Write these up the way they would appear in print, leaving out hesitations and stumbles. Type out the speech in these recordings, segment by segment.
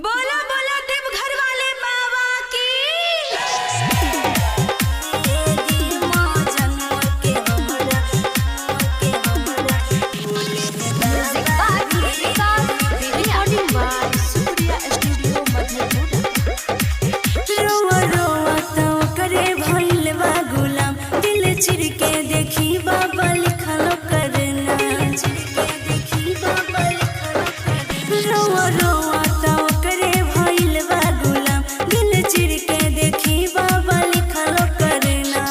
बोला बोला देवघर वाले बाबा की। चिर के देखी बाबा लिखल करना, रोआ रोआ तो करे भइल बा गुलाम, दिल चिर के देखी बाबा लिखल करना।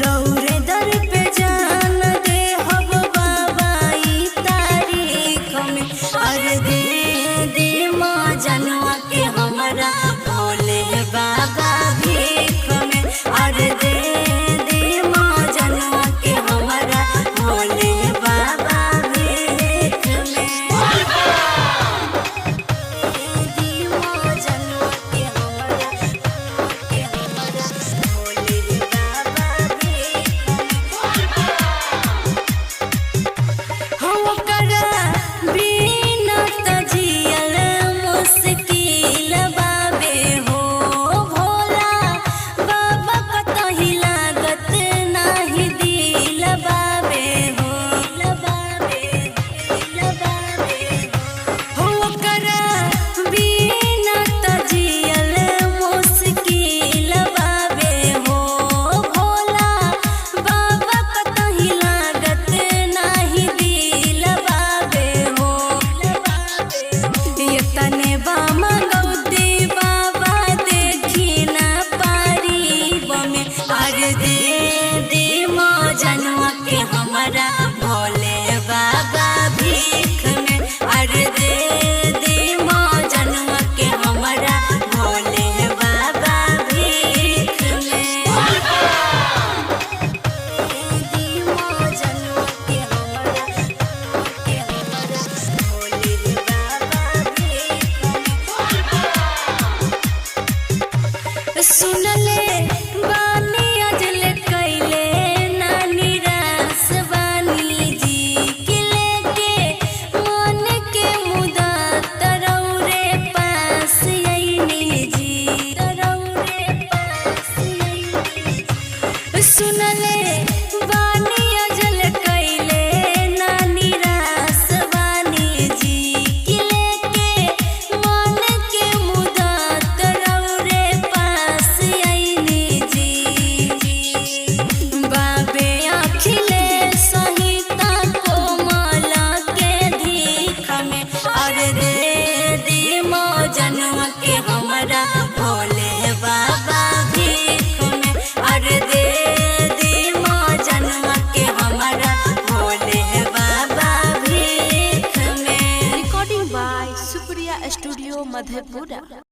रौरे दर पे जान दे हब बाबा ई तारीख में, अरे दे दे माँ जनवा के हमरा भोले बाबा भीख में, अरे दे जनवा के हमरा भोले बाबा भीख में, अरे दे दे माँ जनवा के हमरा भोले बाबा भीख में, दे माँ जनवा के हमरा भोले बाबा भीख में। सुनले बानी अजले कैले सुनले बानी अजल कैले नानी रास बानी जी कि लेके मन के मुदा तरौरे पास आईनी जी। बाबे अखिले सहिता कोमला के धीख में, अरे दे दे माँ जनवा के हमरा भोले बाबा भीख में, अरे दे स्टूडियो मधेपुरा।